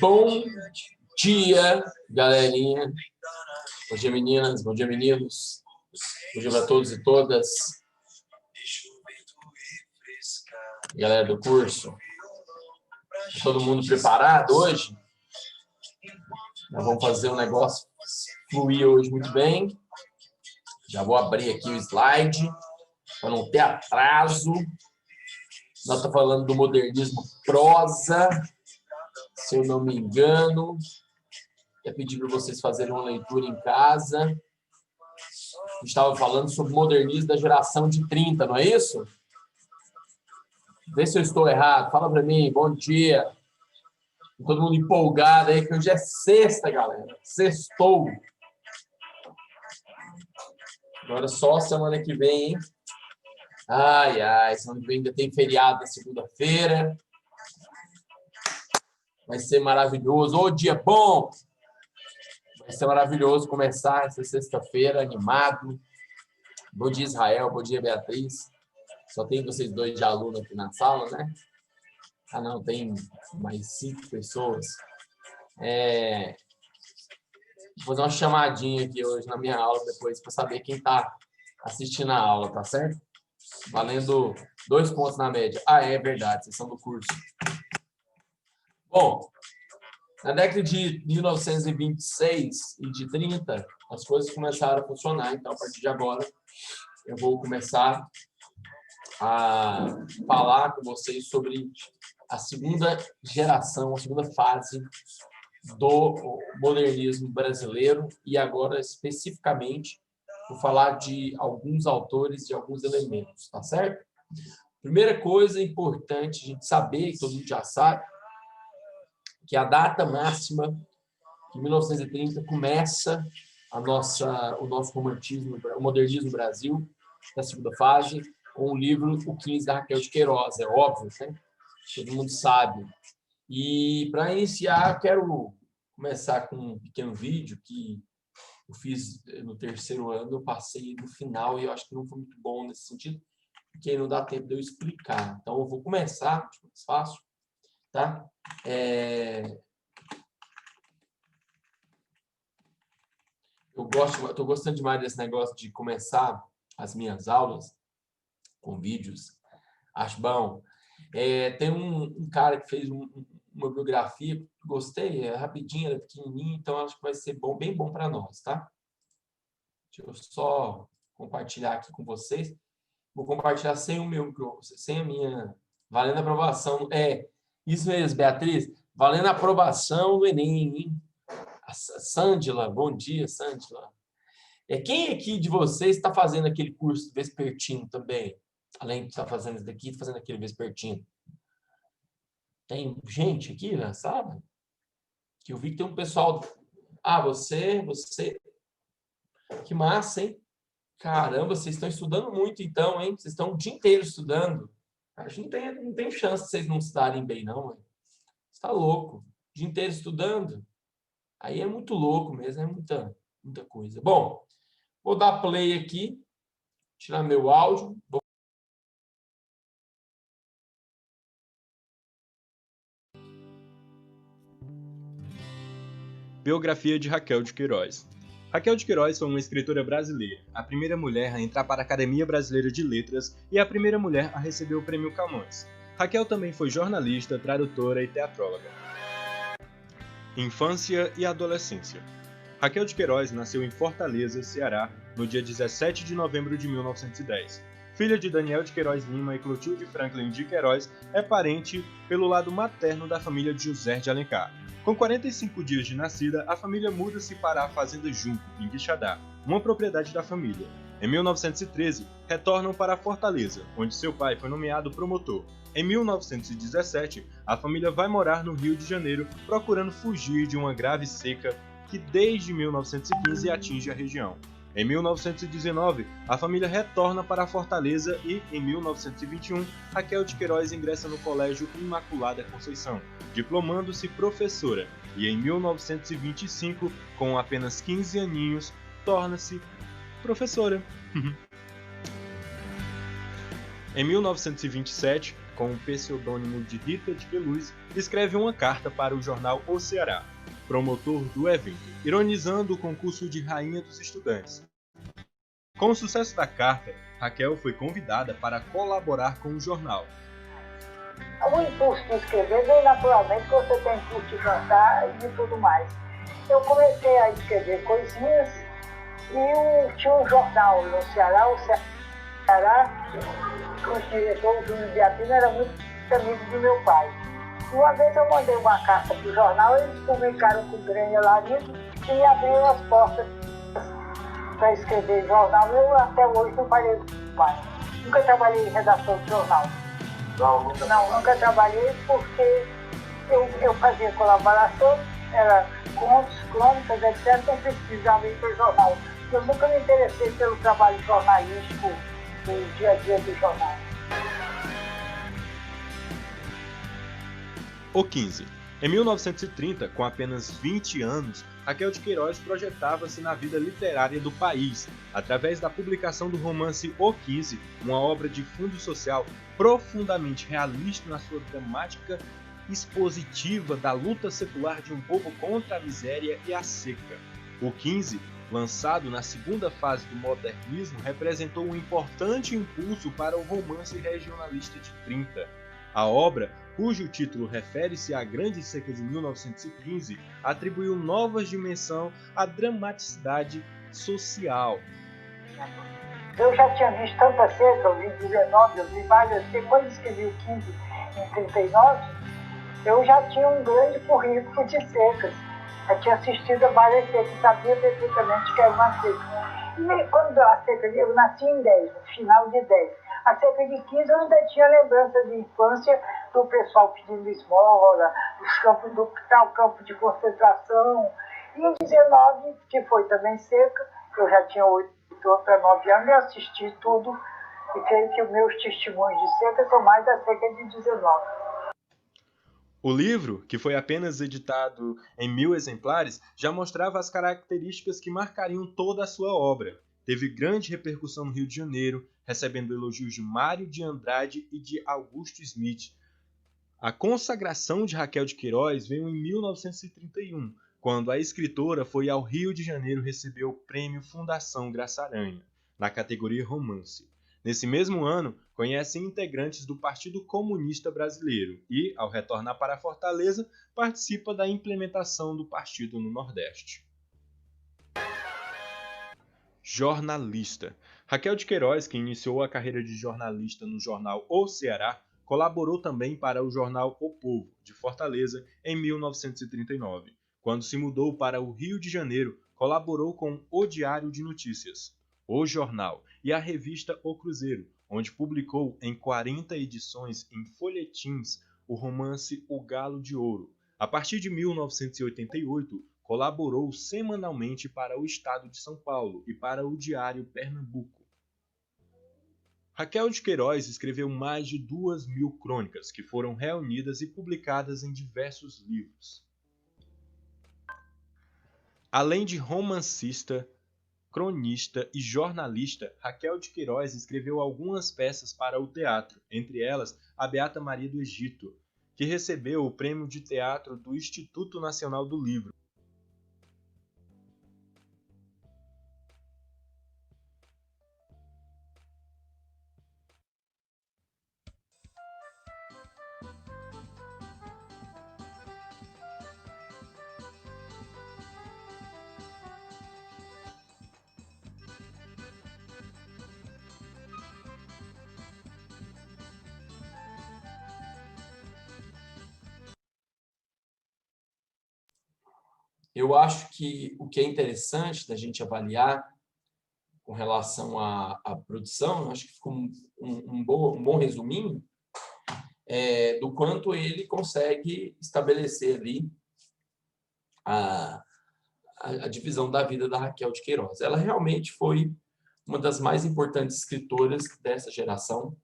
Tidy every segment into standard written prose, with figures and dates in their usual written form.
Bom dia, galerinha. Bom dia, meninas. Bom dia, meninos. Bom dia para todos e todas. Galera do curso. Todo mundo preparado hoje? Nós vamos fazer um negócio fluir hoje muito bem. Já vou abrir aqui o slide para não ter atraso. Nós estamos falando do modernismo prosa, se eu não me engano. Ia pedir para vocês fazerem uma leitura em casa. A gente estava falando sobre o modernismo da geração de 30, não é isso? Vê se eu estou errado. Fala para mim. Bom dia. Todo mundo empolgado aí, que hoje é sexta, galera. Sextou. Agora só semana que vem, hein? Ai, ai. Semana que vem ainda tem feriado na segunda-feira. Vai ser maravilhoso. Ô, dia bom! Vai ser maravilhoso começar essa sexta-feira animado. Bom dia, Israel. Bom dia, Beatriz. Só tem vocês dois de aluno aqui na sala, né? Ah, não, tem mais 5 pessoas. Vou fazer uma chamadinha aqui hoje na minha aula depois para saber quem está assistindo a aula, tá certo? Valendo 2 pontos na média. Ah, é verdade, vocês são do curso. Bom, na década de 1926 e de 30, as coisas começaram a funcionar. Então, a partir de agora, eu vou começar a falar com vocês sobre a segunda geração, a segunda fase do modernismo brasileiro, e agora especificamente vou falar de alguns autores e alguns elementos, tá certo? Primeira coisa importante a gente saber, que todo mundo já sabe, que a data máxima de 1930 começa o nosso romantismo, o modernismo no Brasil, na segunda fase, com o livro O 15 da Raquel de Queiroz, é óbvio, né? Todo mundo sabe. E, para iniciar, eu quero começar com um pequeno vídeo que eu fiz no 3º ano, eu passei no final e eu acho que não foi muito bom nesse sentido, porque não dá tempo de eu explicar. Então, eu vou começar, acho mais fácil, tá? Eu estou gostando demais desse negócio de começar as minhas aulas com vídeos. Acho bom. Tem um cara que fez uma biografia, gostei, é rapidinho, é pequenininho, então acho que vai ser bom, bem bom para nós, tá? Deixa eu só compartilhar aqui com vocês. Vou compartilhar sem a minha valendo a aprovação. Isso mesmo, Beatriz, valendo a aprovação do Enem, hein? A Sândila, bom dia, Sândila. Quem aqui de vocês está fazendo aquele curso vespertino também? Além de estar fazendo isso daqui, fazendo aquele vespertino. Tem gente aqui na sala? Que eu vi que tem um pessoal... Ah, você... Que massa, hein? Caramba, vocês estão estudando muito então, hein? Vocês estão o dia inteiro estudando. Acho que não tem chance de vocês não estudarem bem, não, hein? Você está louco. O dia inteiro estudando. Aí é muito louco mesmo, é muita coisa. Bom, vou dar play aqui. Tirar meu áudio. Biografia de Raquel de Queiroz. Raquel de Queiroz foi uma escritora brasileira, a primeira mulher a entrar para a Academia Brasileira de Letras e a primeira mulher a receber o Prêmio Camões. Raquel também foi jornalista, tradutora e teatróloga. Infância e adolescência. Raquel de Queiroz nasceu em Fortaleza, Ceará, no dia 17 de novembro de 1910. Filha de Daniel de Queiroz Lima e Clotilde Franklin de Queiroz, é parente pelo lado materno da família de José de Alencar. Com 45 dias de nascida, a família muda-se para a Fazenda Junco, em Quixadá, uma propriedade da família. Em 1913, retornam para Fortaleza, onde seu pai foi nomeado promotor. Em 1917, a família vai morar no Rio de Janeiro, procurando fugir de uma grave seca que desde 1915 atinge a região. Em 1919, a família retorna para Fortaleza e, em 1921, Raquel de Queiroz ingressa no Colégio Imaculada Conceição, diplomando-se professora, e em 1925, com apenas 15 aninhos, torna-se professora. Em 1927, com o pseudônimo de Rita de Queluz, escreve uma carta para o jornal O Ceará, promotor do evento, ironizando o concurso de Rainha dos Estudantes. Com o sucesso da carta, Raquel foi convidada para colaborar com o jornal. O impulso de escrever vem naturalmente quando você tem impulso de cantar e de tudo mais. Eu comecei a escrever coisinhas e tinha um jornal no Ceará, o Ceará, o diretor, o Júnior Beatriz, era muito amigo do meu pai. Uma vez eu mandei uma carta para o jornal, eles publicaram com grande alarido e me abriram as portas para escrever jornal. Eu até hoje não parei com o pai. Nunca trabalhei em redação de jornal. Nunca trabalhei porque eu fazia colaboração, era contos, crônicas, etc. Não precisava ir para o jornal. Eu nunca me interessei pelo trabalho jornalístico do dia a dia do jornal. O 15. Em 1930, com apenas 20 anos, Raquel de Queiroz projetava-se na vida literária do país, através da publicação do romance O 15, uma obra de fundo social profundamente realista na sua dramática expositiva da luta secular de um povo contra a miséria e a seca. O 15, lançado na segunda fase do modernismo, representou um importante impulso para o romance regionalista de 30. A obra, cujo título refere-se à Grande Seca de 1915, atribuiu nova dimensão à dramaticidade social. Eu já tinha visto tanta seca, eu vi 19, eu vi várias secas. Quando escrevi o 15 em 39, eu já tinha um grande currículo de secas. Eu tinha assistido a várias secas, sabia perfeitamente que era uma seca. E quando a seca, eu nasci em 10, no final de 10. A seca de 15 eu ainda tinha lembrança de infância do pessoal pedindo esmola, dos campos do tal campo de concentração. E em 19, que foi também seca, eu já tinha 8 para 9 anos, eu assisti tudo e creio que os meus testemunhos de seca são mais da seca de 19. O livro, que foi apenas editado em 1000 exemplares, já mostrava as características que marcariam toda a sua obra. Teve grande repercussão no Rio de Janeiro, recebendo elogios de Mário de Andrade e de Augusto Smith. A consagração de Raquel de Queiroz veio em 1931, quando a escritora foi ao Rio de Janeiro receber o prêmio Fundação Graça Aranha, na categoria romance. Nesse mesmo ano, conhece integrantes do Partido Comunista Brasileiro e, ao retornar para Fortaleza, participa da implementação do partido no Nordeste. Jornalista. Raquel de Queiroz, que iniciou a carreira de jornalista no jornal O Ceará, colaborou também para o jornal O Povo, de Fortaleza, em 1939. Quando se mudou para o Rio de Janeiro, colaborou com O Diário de Notícias, O Jornal e a revista O Cruzeiro, onde publicou em 40 edições em folhetins o romance O Galo de Ouro. A partir de 1988, colaborou semanalmente para o Estado de São Paulo e para o Diário Pernambuco. Raquel de Queiroz escreveu mais de 2.000 crônicas, que foram reunidas e publicadas em diversos livros. Além de romancista, cronista e jornalista, Raquel de Queiroz escreveu algumas peças para o teatro, entre elas A Beata Maria do Egito, que recebeu o Prêmio de Teatro do Instituto Nacional do Livro. Eu acho que o que é interessante da gente avaliar com relação à produção, acho que ficou um bom resuminho do quanto ele consegue estabelecer ali a divisão da vida da Raquel de Queiroz. Ela realmente foi uma das mais importantes escritoras dessa geração.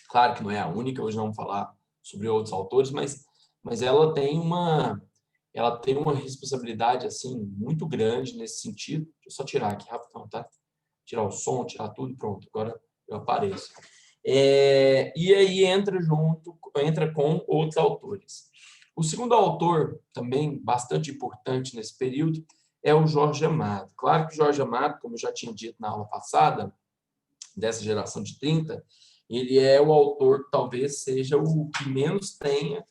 Claro que não é a única, hoje não vamos falar sobre outros autores, mas ela tem uma responsabilidade assim muito grande nesse sentido. Deixa eu só tirar aqui rapidão, tá? Tirar o som, tirar tudo, pronto. Agora eu apareço. E aí entra com outros autores. O segundo autor, também bastante importante nesse período, é o Jorge Amado. Claro que o Jorge Amado, como eu já tinha dito na aula passada, dessa geração de 30, ele é o autor que talvez seja o que menos tenha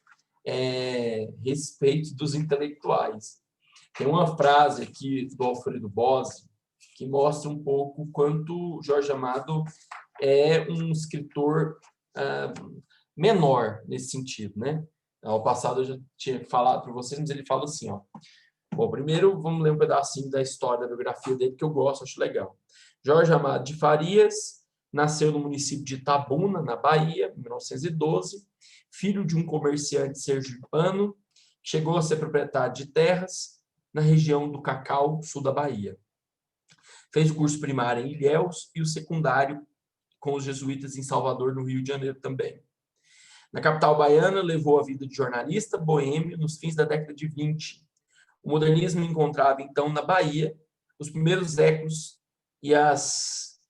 respeito dos intelectuais. Tem uma frase aqui do Alfredo Bose que mostra um pouco quanto Jorge Amado é um escritor menor nesse sentido, né? Ao passado eu já tinha falado para vocês, mas ele fala assim, ó. Bom, primeiro vamos ler um pedacinho da história da biografia dele, que eu gosto, acho legal. Jorge Amado de Farias nasceu no município de Itabuna, na Bahia, em 1912, filho de um comerciante sergipano, chegou a ser proprietário de terras na região do Cacau, sul da Bahia. Fez o curso primário em Ilhéus e o secundário com os jesuítas em Salvador, no Rio de Janeiro também. Na capital baiana, levou a vida de jornalista boêmio nos fins da década de 20. O modernismo encontrava, então, na Bahia, os primeiros ecos e as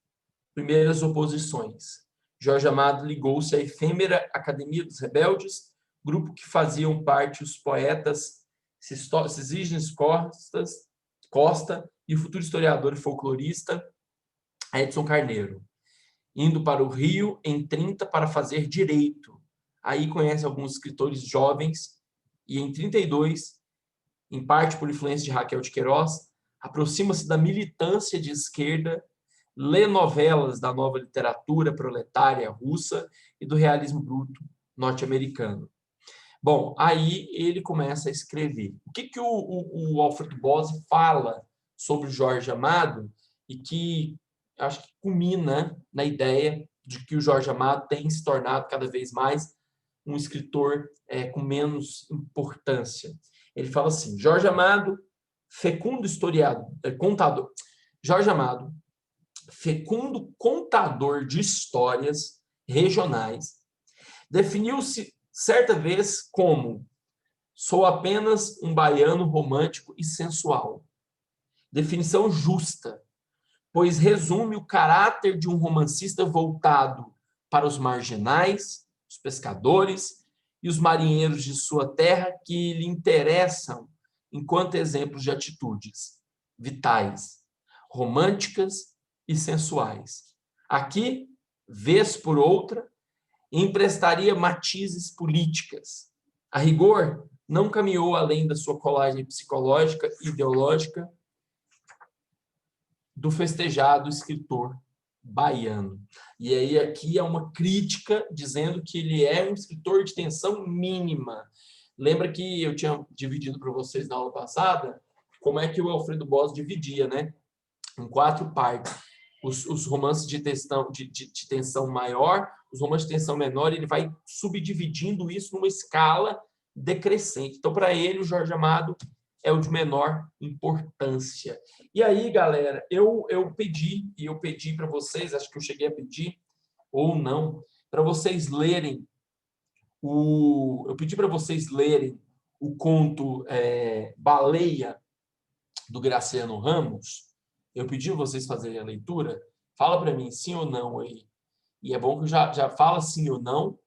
primeiras oposições. Jorge Amado ligou-se à efêmera Academia dos Rebeldes, grupo que faziam parte os poetas Cisígenes Costa e o futuro historiador e folclorista Edson Carneiro, indo para o Rio em 30 para fazer direito. Aí conhece alguns escritores jovens e em 32, em parte por influência de Raquel de Queiroz, aproxima-se da militância de esquerda, lê novelas da nova literatura proletária russa e do realismo bruto norte-americano. Bom, aí ele começa a escrever. O que o Alfredo Bose fala sobre Jorge Amado e que acho que culmina na ideia de que o Jorge Amado tem se tornado cada vez mais um escritor com menos importância. Ele fala assim, Jorge Amado, fecundo contador de histórias regionais, definiu-se certa vez como sou apenas um baiano romântico e sensual. Definição justa, pois resume o caráter de um romancista voltado para os marginais, os pescadores e os marinheiros de sua terra que lhe interessam enquanto exemplos de atitudes vitais, românticas e sensuais. Aqui, vez por outra, emprestaria matizes políticas. A rigor, não caminhou além da sua colagem psicológica e ideológica do festejado escritor baiano. E aí aqui é uma crítica dizendo que ele é um escritor de tensão mínima. Lembra que eu tinha dividido para vocês na aula passada como é que o Alfredo Bose dividia, né? Em 4 partes. Os romances de tensão maior, os romances de tensão menor, ele vai subdividindo isso numa escala decrescente. Então, para ele, o Jorge Amado é o de menor importância. E aí, galera, eu pedi para vocês, acho que eu cheguei a pedir, ou não, para vocês lerem eu pedi para vocês lerem o conto Baleia, do Graciliano Ramos. Eu pedi vocês fazerem a leitura. Fala para mim sim ou não aí. E é bom que eu já fala sim ou não.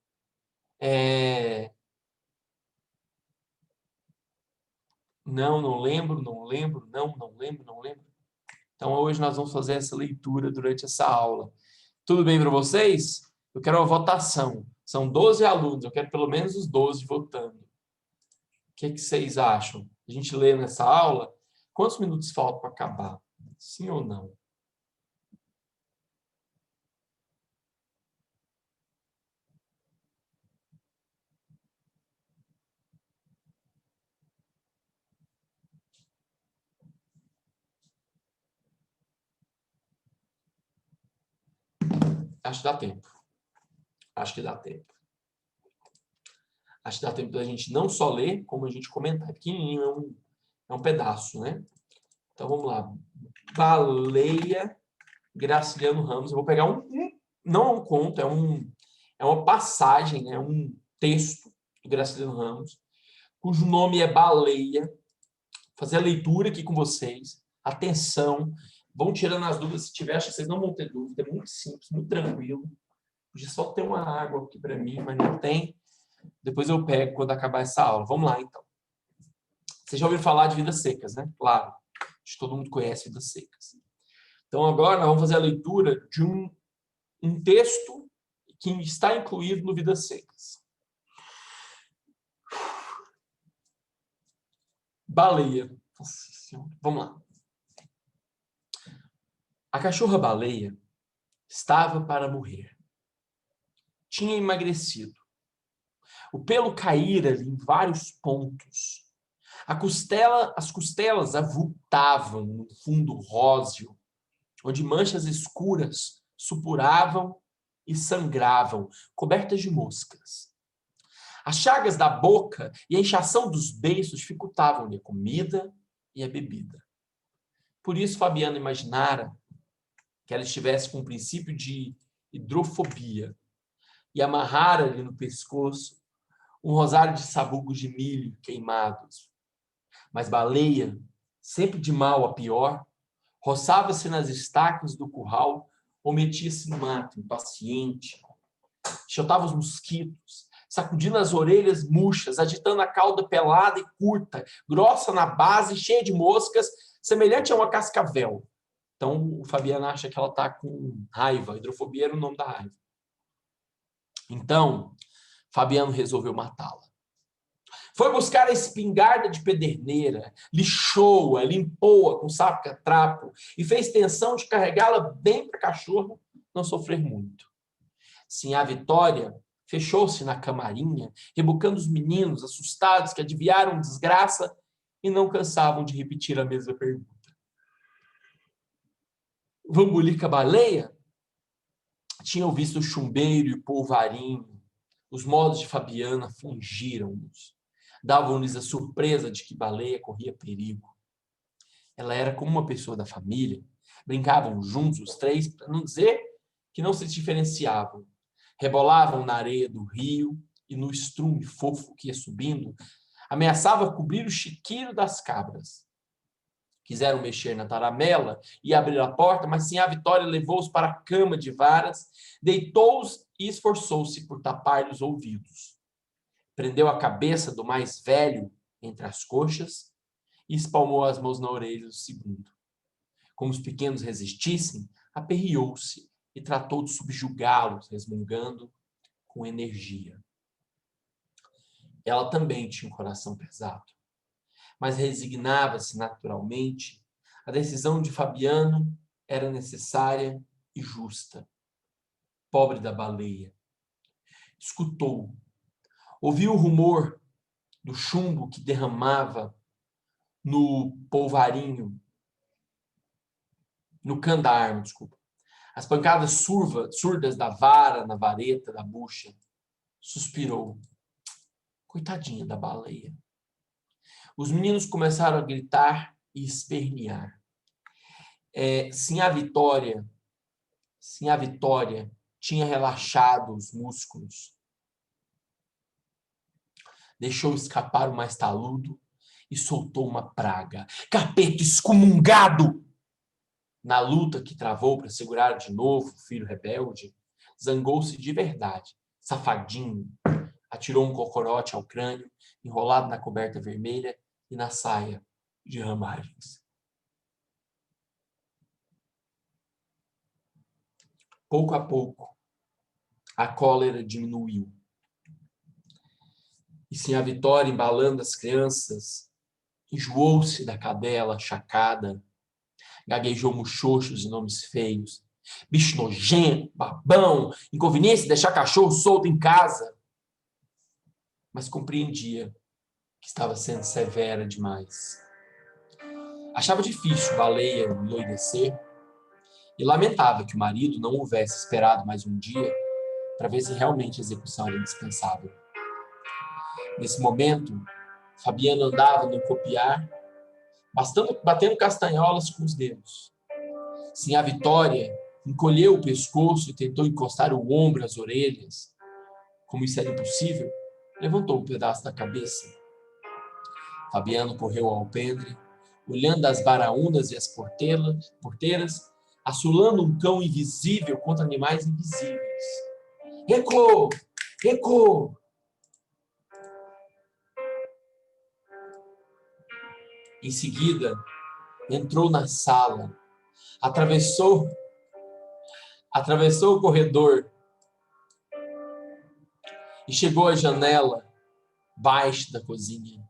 Não lembro, não lembro. Então, hoje nós vamos fazer essa leitura durante essa aula. Tudo bem para vocês? Eu quero uma votação. São 12 alunos, eu quero pelo menos os 12 votando. O que vocês acham? A gente lê nessa aula? Quantos minutos faltam para acabar? Sim ou não? Acho que dá tempo. Acho que dá tempo. Acho que dá tempo da gente não só ler, como a gente comentar. É pequenininho, é um pedaço, né? Então, vamos lá. Baleia, Graciliano Ramos. Eu vou pegar não é um conto, é uma passagem, né? Um texto do Graciliano Ramos, cujo nome é Baleia. Vou fazer a leitura aqui com vocês. Atenção. Vão tirando as dúvidas. Se tiver, acho que vocês não vão ter dúvida. É muito simples, muito tranquilo. Podia só ter uma água aqui para mim, mas não tem. Depois eu pego quando acabar essa aula. Vamos lá, então. Vocês já ouviram falar de vidas secas, né? Claro. Acho que todo mundo conhece vidas secas. Então, agora nós vamos fazer a leitura de um texto que está incluído no Vidas Secas. Baleia. Nossa Senhora. Vamos lá. A cachorra-baleia estava para morrer. Tinha emagrecido. O pelo caíra-lhe em vários pontos. As costelas avultavam no fundo róseo, onde manchas escuras supuravam e sangravam, cobertas de moscas. As chagas da boca e a inchação dos beiços dificultavam-lhe a comida e a bebida. Por isso, Fabiano imaginara que ela estivesse com um princípio de hidrofobia e amarrara-lhe no pescoço um rosário de sabugos de milho queimados. Mas Baleia, sempre de mal a pior, roçava-se nas estacas do curral ou metia-se no mato, impaciente. Chutava os mosquitos, sacudindo as orelhas murchas, agitando a cauda pelada e curta, grossa na base, cheia de moscas, semelhante a uma cascavel. Então, o Fabiano acha que ela está com raiva. Hidrofobia era o nome da raiva. Então, Fabiano resolveu matá-la. Foi buscar a espingarda de pederneira, lixou-a, limpou-a com saca-trapo e fez tensão de carregá-la bem para a cachorra não sofrer muito. Sinhá Vitória fechou-se na camarinha, rebocando os meninos, assustados, que adivinharam desgraça e não cansavam de repetir a mesma pergunta. Vambulica Baleia tinham visto o chumbeiro e o polvarinho. Os modos de Fabiana afligiram-nos. Davam-lhes a surpresa de que Baleia corria perigo. Ela era como uma pessoa da família. Brincavam juntos os três, para não dizer que não se diferenciavam. Rebolavam na areia do rio e no estrume fofo que ia subindo, ameaçava cobrir o chiqueiro das cabras. Quiseram mexer na taramela e abrir a porta, mas Sinhá Vitória levou-os para a cama de varas, deitou-os e esforçou-se por tapar-lhe os ouvidos. Prendeu a cabeça do mais velho entre as coxas e espalmou as mãos na orelha do segundo. Como os pequenos resistissem, aperreou-se e tratou de subjugá-los, resmungando com energia. Ela também tinha um coração pesado, mas resignava-se naturalmente. A decisão de Fabiano era necessária e justa. Pobre da baleia. Escutou. Ouviu o rumor do chumbo que derramava no polvarinho, no cano da arma, desculpa. As pancadas surdas da vara na vareta da bucha. Suspirou. Coitadinha da baleia. Os meninos começaram a gritar e espernear. Sinhá Vitória tinha relaxado os músculos. Deixou escapar o mais taludo e soltou uma praga. Capeta excomungado! Na luta que travou para segurar de novo o filho rebelde, zangou-se de verdade. Safadinho. Atirou um cocorote ao crânio, enrolado na coberta vermelha e na saia de ramagens. Pouco a pouco, a cólera diminuiu. E Sinhá Vitória, embalando as crianças, enjoou-se da cadela chacada, gaguejou muxoxos e nomes feios. Bicho nojento, babão, inconveniência de deixar cachorro solto em casa. Mas compreendia que estava sendo severa demais. Achava difícil Baleia enloidecer e lamentava que o marido não houvesse esperado mais um dia para ver se realmente a execução era indispensável. Nesse momento, Fabiano andava no copiar, batendo castanholas com os dedos. Sinhá Vitória encolheu o pescoço e tentou encostar o ombro às orelhas. Como isso era impossível, levantou um pedaço da cabeça. Fabiano correu ao alpendre, olhando as baraúnas e as porteiras, assolando um cão invisível contra animais invisíveis. Recuou! Recuou! Em seguida, entrou na sala, atravessou o corredor e chegou à janela baixa da cozinha.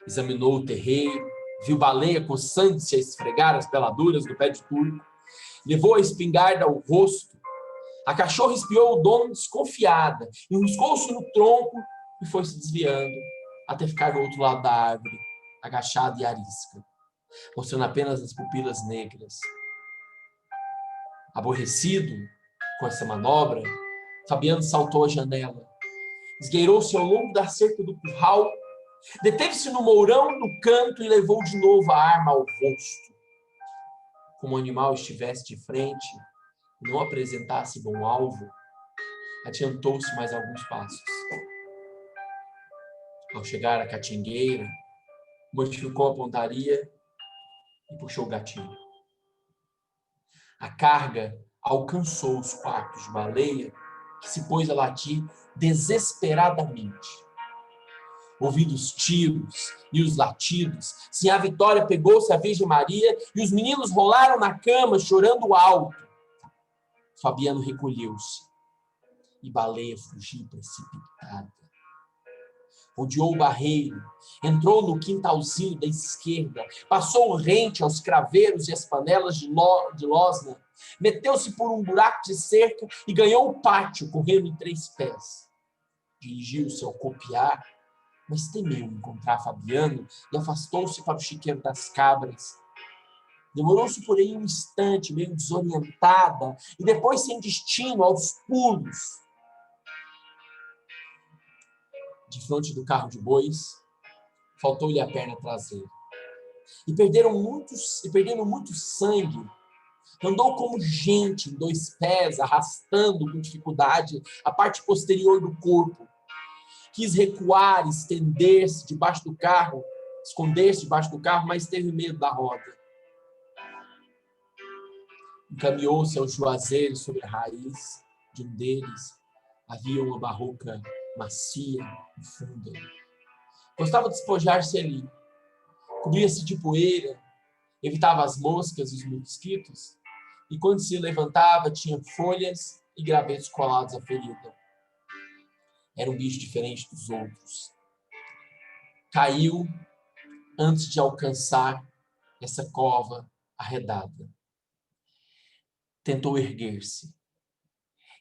Examinou o terreiro, viu Baleia coçando-se a esfregar as peladuras do pé de turco, levou a espingarda ao rosto. A cachorra espiou o dono desconfiada, enroscou-se no tronco e foi se desviando, até ficar do outro lado da árvore, agachada e arisca, mostrando apenas as pupilas negras. Aborrecido com essa manobra, Fabiano saltou a janela, esgueirou-se ao longo da cerca do curral, deteve-se no mourão no canto e levou de novo a arma ao rosto. Como o animal estivesse de frente e não apresentasse bom alvo, adiantou-se mais alguns passos. Ao chegar à catingueira, modificou a pontaria e puxou o gatilho. A carga alcançou os quartos de Baleia, que se pôs a latir desesperadamente. Ouvindo os tiros e os latidos, Sinhá Vitória pegou-se à Virgem Maria e os meninos rolaram na cama, chorando alto. Fabiano recolheu-se e Baleia fugiu precipitada. Rodeou o barreiro, entrou no quintalzinho da esquerda, passou o rente aos craveiros e as panelas de losna, meteu-se por um buraco de cerca e ganhou o pátio, correndo em 3 pés. Dirigiu-se ao copiar, mas temeu encontrar Fabiano e afastou-se para o chiqueiro das cabras. Demorou-se, porém, um instante, meio desorientada, e depois sem destino, aos pulos. De frente do carro de bois, faltou-lhe a perna traseira. E perdendo muito sangue, andou como gente em 2 pés, arrastando com dificuldade a parte posterior do corpo. Quis recuar, esconder-se debaixo do carro, mas teve medo da roda. Encaminhou-se ao juazeiro sobre a raiz de um deles. Havia uma barroca macia e funda. Gostava de despojar-se ali. Cobria-se de poeira, evitava as moscas e os mosquitos, e quando se levantava tinha folhas e gravetos colados à ferida. Era um bicho diferente dos outros. Caiu antes de alcançar essa cova arredada. Tentou erguer-se.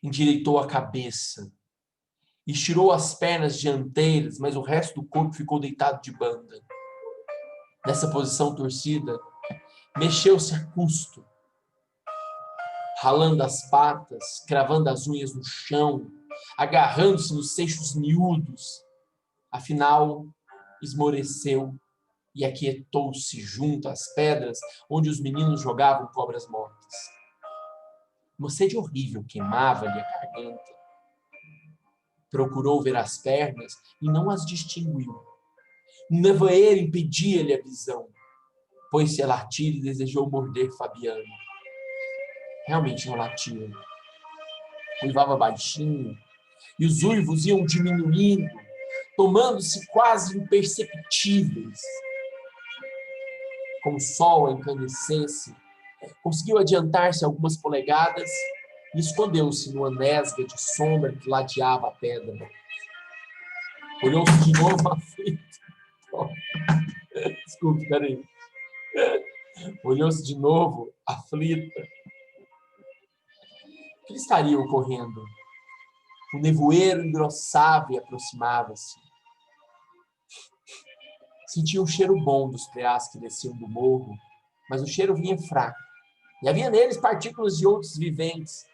Endireitou a cabeça. Estirou as pernas dianteiras, mas o resto do corpo ficou deitado de banda. Nessa posição torcida, mexeu-se a custo, ralando as patas, cravando as unhas no chão, agarrando-se nos seixos miúdos. Afinal, esmoreceu e aquietou-se junto às pedras onde os meninos jogavam cobras mortas. Uma sede horrível queimava-lhe a garganta. Procurou ver as pernas e não as distinguiu. Um nevoeiro impedia-lhe a visão. Pôs-se a latir e desejou morder Fabiano. Realmente não latia. Uivava baixinho e os uivos iam diminuindo, tomando-se quase imperceptíveis. Como o sol a encanecesse, conseguiu adiantar-se algumas polegadas e escondeu-se numa nesga de sombra que ladeava a pedra. Olhou-se de novo aflito. Desculpe, peraí. Olhou-se de novo aflita. O que estaria ocorrendo? O nevoeiro engrossava e aproximava-se. Sentia um cheiro bom dos preás que desciam do morro, mas o cheiro vinha fraco. E havia neles partículas de outros viventes.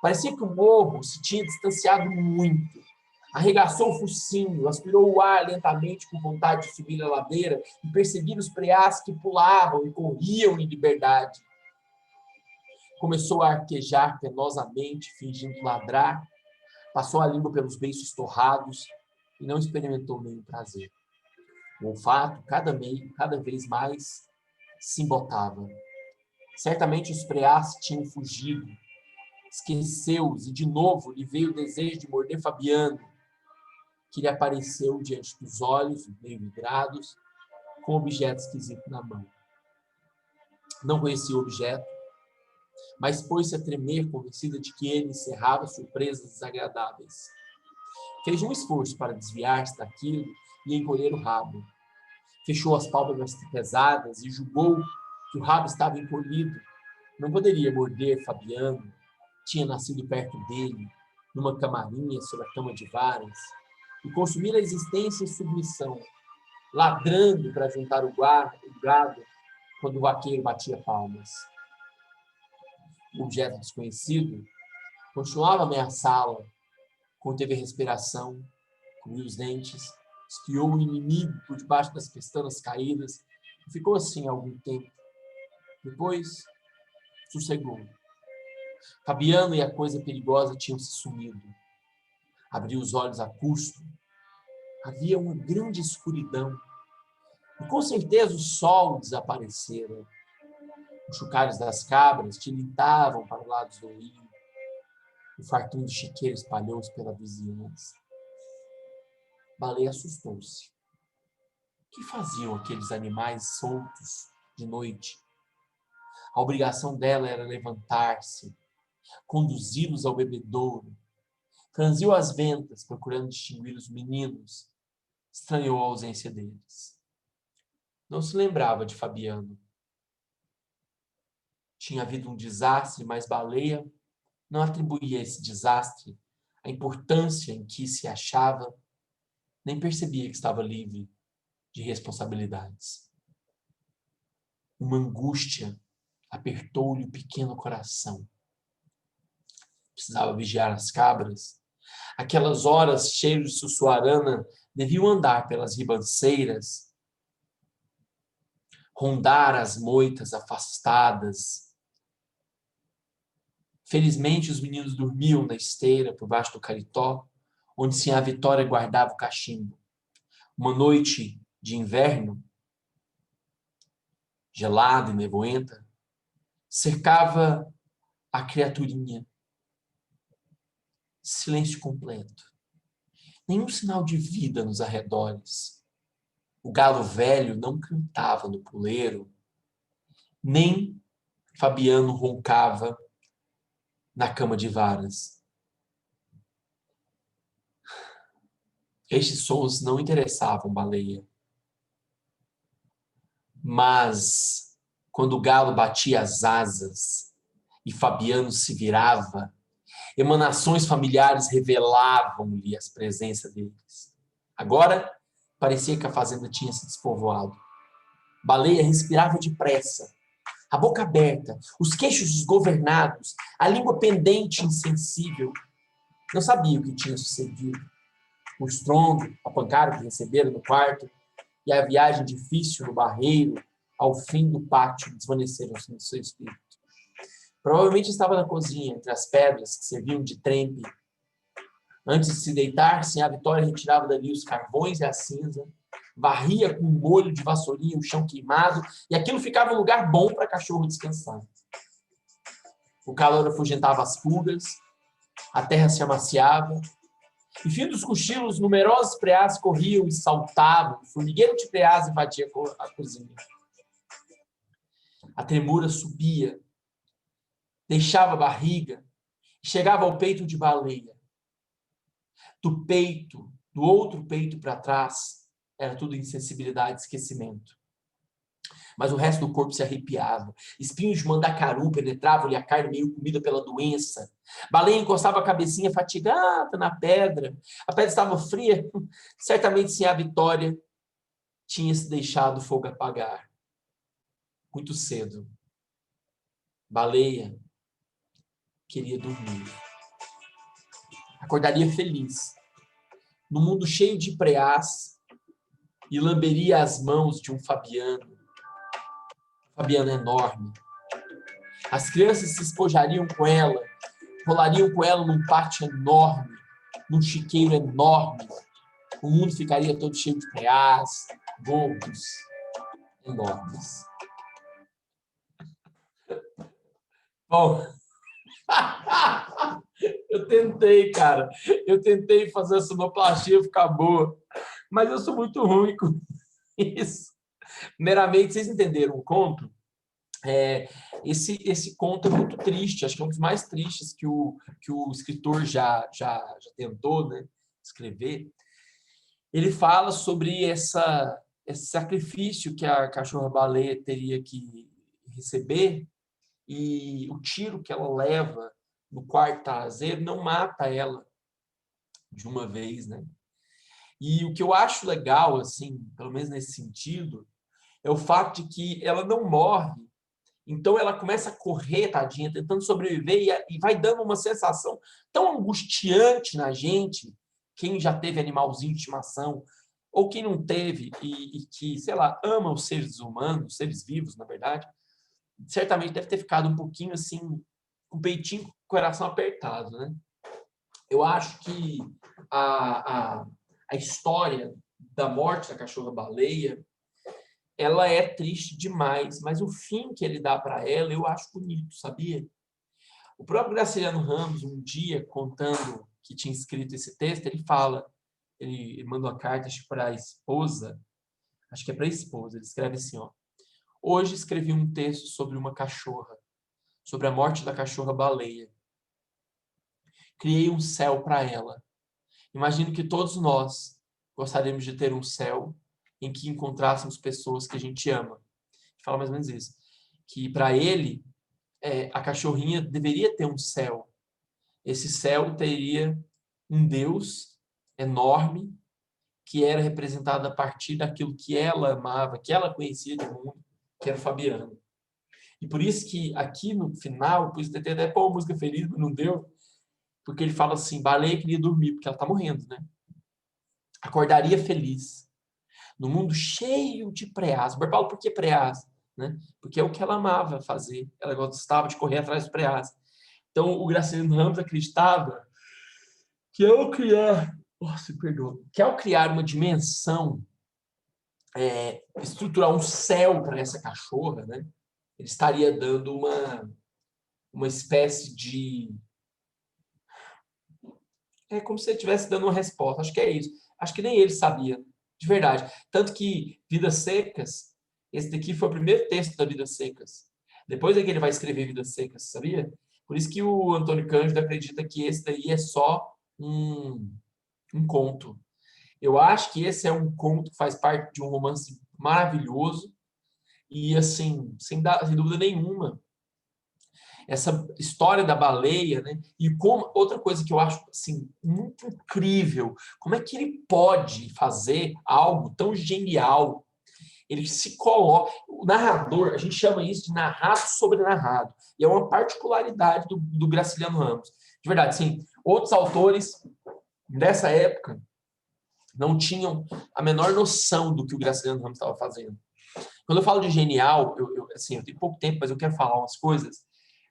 Parecia que o morro se tinha distanciado muito. Arregaçou o focinho, aspirou o ar lentamente com vontade de subir a ladeira e perseguir os preás que pulavam e corriam em liberdade. Começou a arquejar penosamente, fingindo ladrar, passou a língua pelos beiços torrados e não experimentou nenhum prazer. O olfato, cada vez mais, se embotava. Certamente os preás tinham fugido. esqueceu-os e de novo lhe veio o desejo de morder Fabiano, que lhe apareceu diante dos olhos, meio vidrados, com um objeto esquisito na mão. Não conhecia o objeto, mas pôs-se a tremer, convencida de que ele encerrava surpresas desagradáveis. Fez um esforço para desviar-se daquilo e encolher o rabo. Fechou as pálpebras pesadas e julgou que o rabo estava encolhido. Não poderia morder Fabiano. Tinha nascido perto dele, numa camarinha sobre a cama de varas, e consumir a existência em submissão, ladrando para juntar o gado quando o vaqueiro batia palmas. O objeto desconhecido continuava a ameaçá-la, conteve a respiração, cobriu os dentes, espiou o inimigo por debaixo das pestanas caídas e ficou assim algum tempo. Depois, sossegou. Fabiano e a coisa perigosa tinham se sumido. Abriu os olhos a custo. Havia uma grande escuridão. E com certeza o sol desaparecera. Os chocalhos das cabras tilintavam para os lados do rio. O fartum de chiqueiro espalhou-se pela vizinhança. Baleia assustou-se. O que faziam aqueles animais soltos de noite? A obrigação dela era levantar-se, conduzi-los ao bebedouro. Franziu as ventas, procurando distinguir os meninos. Estranhou a ausência deles. Não se lembrava de Fabiano. Tinha havido um desastre, mas Baleia não atribuía a esse desastre a importância em que se achava, nem percebia que estava livre de responsabilidades. Uma angústia apertou-lhe o pequeno coração. Precisava vigiar as cabras. Aquelas horas cheias de sussuarana deviam andar pelas ribanceiras, rondar as moitas afastadas. Felizmente, os meninos dormiam na esteira, por baixo do caritó, onde Sinhá Vitória guardava o cachimbo. Uma noite de inverno, gelada e nevoenta, cercava a criaturinha. Silêncio completo. Nenhum sinal de vida nos arredores. O galo velho não cantava no puleiro, nem Fabiano roncava na cama de varas. Estes sons não interessavam Baleia. Mas, quando o galo batia as asas e Fabiano se virava, emanações familiares revelavam-lhe a presença deles. Agora, parecia que a fazenda tinha se despovoado. Baleia respirava depressa, a boca aberta, os queixos desgovernados, a língua pendente e insensível. Não sabia o que tinha sucedido. O estrondo, a pancada que recebera no quarto e a viagem difícil no barreiro ao fim do pátio desvaneceram-se no seu espírito. Provavelmente estava na cozinha, entre as pedras que serviam de trempe. Antes de se deitar, Sinhá Vitória retirava dali os carvões e a cinza, varria com um molho de vassourinha o chão queimado, e aquilo ficava um lugar bom para cachorro descansar. O calor afugentava as pulgas, a terra se amaciava, e fim dos cochilos, numerosos preás corriam e saltavam, o formigueiro de preás invadia a cozinha. A tremura subia, deixava a barriga e chegava ao peito de Baleia. Do peito, do outro peito para trás, era tudo insensibilidade e esquecimento. Mas o resto do corpo se arrepiava. Espinhos de mandacaru penetravam-lhe a carne meio comida pela doença. Baleia encostava a cabecinha fatigada na pedra. A pedra estava fria. Certamente, Sinhá Vitória tinha se deixado o fogo apagar. Muito cedo. Baleia queria dormir. Acordaria feliz, no mundo cheio de preás, e lamberia as mãos de um Fabiano. Fabiano enorme. As crianças se espojariam com ela, rolariam com ela num pátio enorme, num chiqueiro enorme. O mundo ficaria todo cheio de preás, gordos, enormes. Bom, Eu tentei, cara. Eu tentei fazer a sonoplastia ficar boa, mas eu sou muito ruim com isso. Primeiramente, vocês entenderam o conto? Esse conto é muito triste, acho que é um dos mais tristes que o escritor já tentou, né, escrever. Ele fala sobre esse sacrifício que a cachorra-baleia teria que receber, e o tiro que ela leva no quarto traseiro não mata ela de uma vez, né? E o que eu acho legal, assim, pelo menos nesse sentido, é o fato de que ela não morre. Então ela começa a correr, tadinha, tentando sobreviver, e vai dando uma sensação tão angustiante na gente, quem já teve animalzinho de estimação, ou quem não teve, e que, sei lá, ama os seres humanos, seres vivos, na verdade, certamente deve ter ficado um pouquinho assim, com o peitinho, com o coração apertado, né? Eu acho que a história da morte da cachorra-baleia, ela é triste demais, mas o fim que ele dá para ela eu acho bonito, sabia? O próprio Graciliano Ramos, um dia, contando que tinha escrito esse texto, ele fala, ele manda uma carta para a esposa, acho que é para a esposa, ele escreve assim, ó: hoje escrevi um texto sobre uma cachorra, sobre a morte da cachorra-baleia. Criei um céu para ela. Imagino que todos nós gostaríamos de ter um céu em que encontrássemos pessoas que a gente ama. Fala mais ou menos isso. Que para ele, a cachorrinha deveria ter um céu. Esse céu teria um Deus enorme que era representado a partir daquilo que ela amava, que ela conhecia do mundo, que era o Fabiano. E por isso que aqui no final, por isso tentei até pôr uma música feliz, mas não deu, porque ele fala assim, baleia queria dormir, porque ela está morrendo, né? Acordaria feliz, no mundo cheio de preás. Paulo, por que preás? Né? Porque é o que ela amava fazer. Ela gostava de correr atrás dos preás. Então, o Graciliano Ramos acreditava que ao criar... Nossa, perdoa. Que ao criar uma dimensão, estruturar um céu para essa cachorra, né? Ele estaria dando uma espécie de... É como se ele estivesse dando uma resposta. Acho que é isso. Acho que nem ele sabia, de verdade. Tanto que Vidas Secas, esse daqui foi o primeiro texto da Vidas Secas. Depois é que ele vai escrever Vidas Secas, sabia? Por isso que o Antônio Cândido acredita que esse daí é só um conto. Eu acho que esse é um conto que faz parte de um romance maravilhoso e, assim, sem dúvida nenhuma, essa história da baleia, né? E como outra coisa que eu acho assim muito incrível, como é que ele pode fazer algo tão genial? Ele se coloca, o narrador, a gente chama isso de narrado sobre narrado, e é uma particularidade do Graciliano Ramos. De verdade, sim, outros autores dessa época não tinham a menor noção do que o Graciliano Ramos estava fazendo. Quando eu falo de genial, eu tenho pouco tempo, mas eu quero falar umas coisas.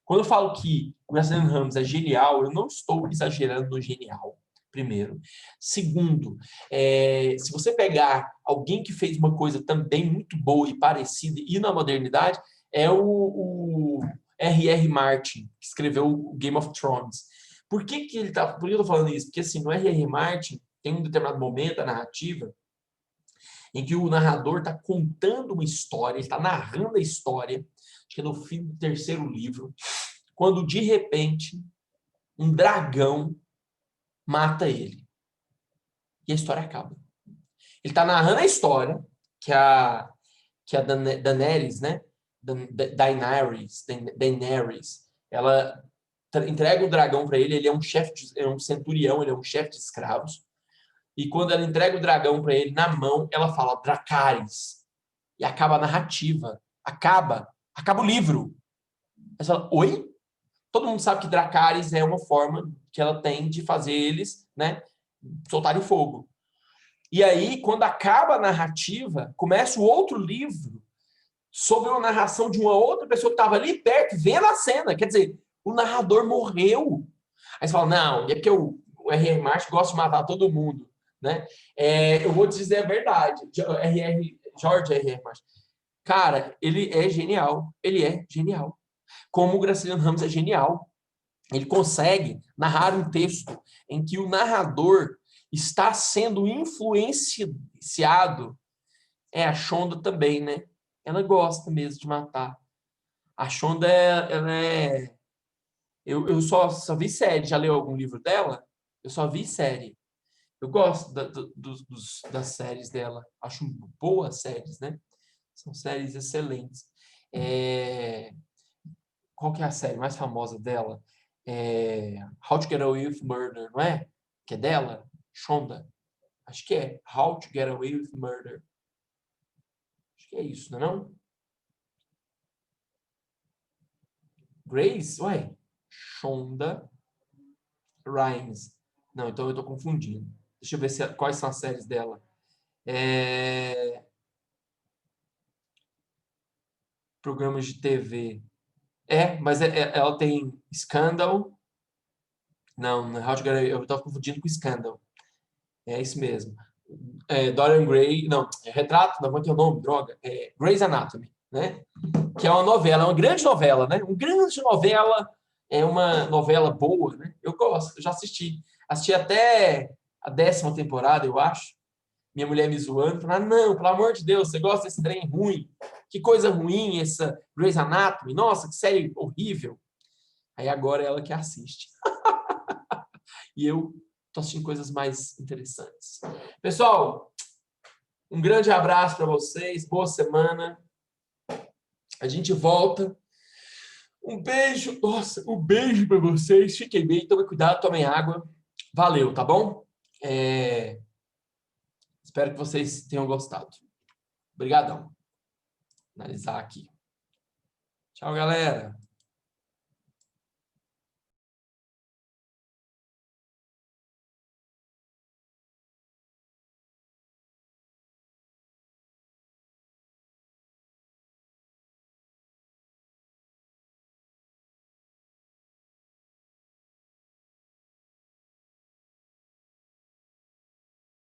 Quando eu falo que o Graciliano Ramos é genial, eu não estou exagerando no genial, primeiro. Segundo, se você pegar alguém que fez uma coisa também muito boa e parecida e na modernidade, é o R.R. Martin, que escreveu o Game of Thrones. Por que eu tô falando isso? Porque assim, no R.R. Martin tem um determinado momento da narrativa em que o narrador está contando uma história, ele está narrando a história, acho que é no fim do terceiro livro, quando de repente um dragão mata ele. E a história acaba. Ele está narrando a história que a Daenerys, né? Daenerys, ela entrega o dragão para ele, ele é um chefe, é um centurião, ele é um chefe de escravos. E quando ela entrega o dragão para ele na mão, ela fala Dracarys. E acaba a narrativa. Acaba o livro. Aí você fala, oi? Todo mundo sabe que Dracarys é uma forma que ela tem de fazer eles, né, soltarem fogo. E aí, quando acaba a narrativa, começa o outro livro sobre uma narração de uma outra pessoa que estava ali perto, vendo a cena. Quer dizer, o narrador morreu. Aí você fala, não, é porque o R.R. Martin gosta de matar todo mundo. Né? Eu vou te dizer a verdade. George R.R. Martin. Cara, ele é genial. Ele é genial. Como o Graciliano Ramos é genial. ele consegue narrar um texto em que o narrador está sendo influenciado. A Shonda também, né? Ela gosta mesmo de matar. A Shonda, eu só vi série. Já leu algum livro dela? Eu só vi série. Eu gosto das séries dela. Acho boas séries, né? São séries excelentes. Qual que é a série mais famosa dela? How to Get Away with Murder, não é? Que é dela? Shonda. Acho que é. How to Get Away with Murder. Acho que é isso, não é não? Grace? Ué. Shonda Rhimes. Não, então eu estou confundindo. Deixa eu ver quais são as séries dela. Programas de TV. Mas ela tem Scandal. Não, How to Get Away, eu estava confundindo com Scandal. É isso mesmo. Dorian Gray. Não, Retrato, não, como é que é o nome? Droga. Grey's Anatomy, né? Que é uma novela, uma grande novela, né? Uma grande novela. É uma novela boa, né? Eu gosto, eu já assisti. Assisti até a 10ª temporada, eu acho. Minha mulher me zoando, falando, não, pelo amor de Deus, você gosta desse trem ruim? Que coisa ruim essa Grey's Anatomy. Nossa, que série horrível. Aí agora é ela que assiste. E eu tô assistindo coisas mais interessantes. Pessoal, um grande abraço para vocês. Boa semana. A gente volta. Um beijo. Nossa, um beijo para vocês. Fiquem bem, tomem cuidado, tomem água. Valeu, tá bom? Espero que vocês tenham gostado. Obrigadão. Vou finalizar aqui. Tchau, galera.